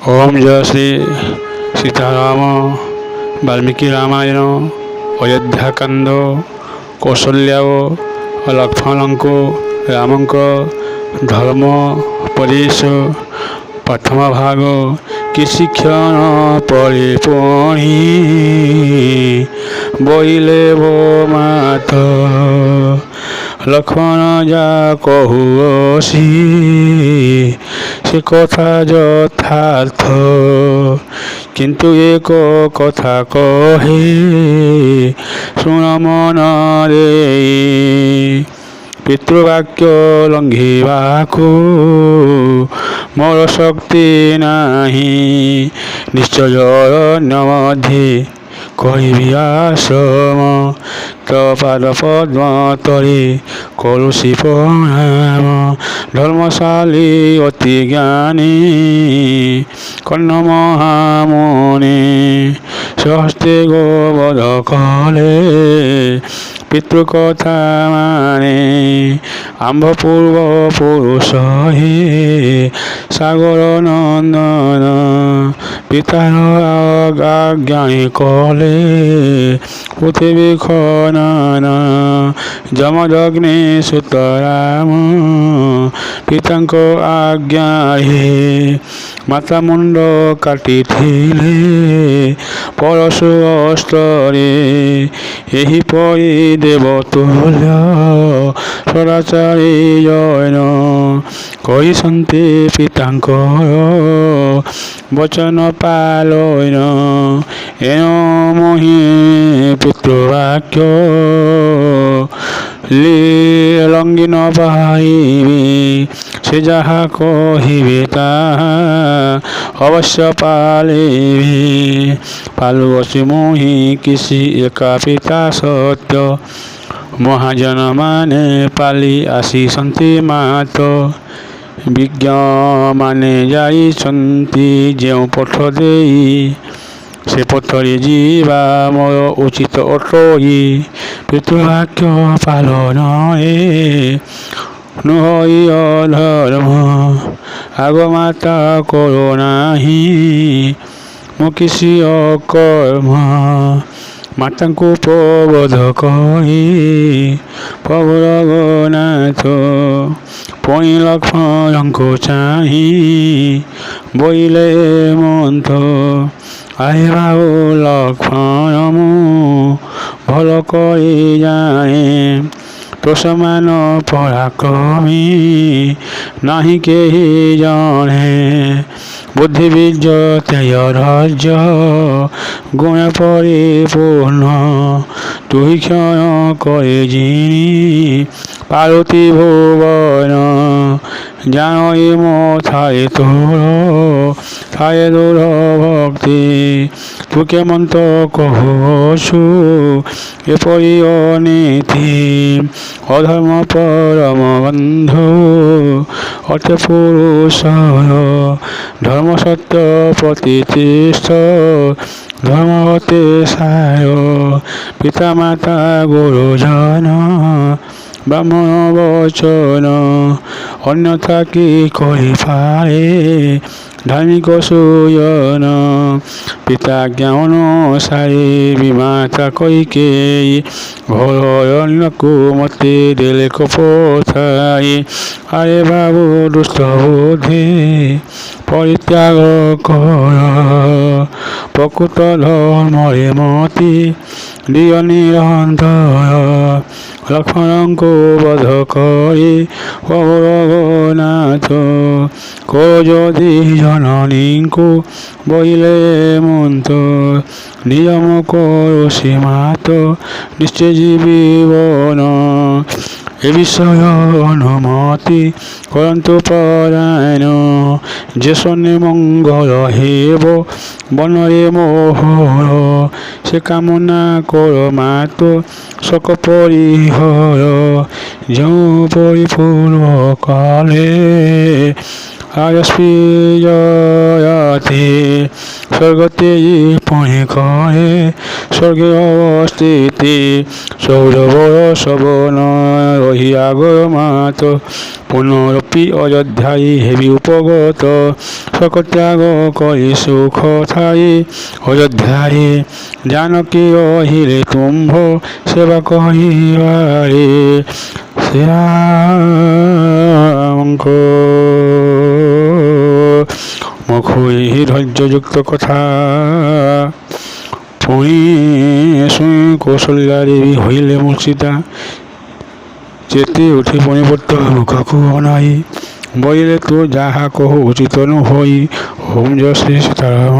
ओम जय श्री सीताराम वाल्मीकि रामायण अयोध्याकांड कौशल्या और लक्ष्मण को राम धर्म उपदेश प्रथम भाग किसी क्षण परिपुणी बोले वो मात लक्ष्मण जा कहूसी से कथा यथार्थ किंतु एक कथा कहे शुण मन रे पितृवाक्य लंघिबाकू मोर शक्ति नाही निश्चय नमध्ये कहबी आश्रम पाद पद्म तले करुषि प्रणाम धर्मशाली अति ज्ञानी कर्ण महामुनि सहस्ते गोबध कले पितृकथा माने आम्भ पूर्व पुरुष हे सागर नंदन पितार आज्ञानी कले पृथ्वी खनन जमदग्नि सुतराम पितांक आज्ञा माता मुंड काटी परशु अस्त्रे यही परी देवतुल्य सदाचारी जैन कहिसन्ते पितांकर वचन पालन एन मोहि पितृवाक्य लंघि न पाइबी से जहा कहिबे ताहा अवश्य पालिबी पालुअसी मोहि किसी एका पिता सत्य महाजन माने पाली आसीसन्ति मात विज्ञ माने जाइसन्ति जेउ पथ देई से पथरे जीवा मोर उचित अटई पितृवाक्य पालन नुहई अधर्म आग माता करो नाही मो किसी अकर्म माता को प्रबोध कही प्रभु रघुनाथ पुणी लक्ष्मण को चाही बोले मंथ आए बाबू लक्ष्मण मु भल करी जाए तो समान पराक्रमी नाही केही जणे बुद्धि विजय तेय धैर्य गुण परिपूर्ण तुही क्षण करे जिनी पार्वती भुवन जानई मो थाए तोर थाए दूर भक्ति तु केमंत कहसु एपरी अनीति अधर्म परम बंधु अत पुरुष धर्म सत्य प्रतिष्ठ धर्मवते साय पिता माता गुरुजन ब्राह्मण वचन अन्यथा कि कहि पारे धार्मिक सुयन पिता ज्ञान सारे विमाता कैकेयी घर को मते देले कपथाई आरे बाबू दुष्ट बुद्धि परित्याग कर प्रकृत धर्मरे मति दिय निरंतर लक्ष्मण को बध करी प्रभु रघुनाथ को यदि जननी को बोले मंत्र नियम करुषि मात निश्चय जीवन ए विषय अनुमति करंतु परायण जे शनि मंगल हेब बनरे मोहर से कामना कर मात शोक परिहर जो परिपूर्ण काले আয়স্পিয়তে স্বর্গতে পণে কহে স্বর্গে অবস্থিতি সৌরভ শবন রহিয়া গমাত পুনরপি অযোধ্যায় হেবি উপগত সকত্যাগ কৰি সুখ ঠাই অযোধ্যায় জানকী রহিলে তুম্ভ সেবা কহিবারে শ্রীরামঙ্ক মুখই ধৈর্যযুক্ত কথা পুনি শুনি কৌশল্যা দেবী হইলে মূর্ছিতা চেতে উঠি পণিপত্র মুখକୁ অনাই বলিলে তো যাহা কহু উচিত নহই ওম জয় শ্রী সীতারাম।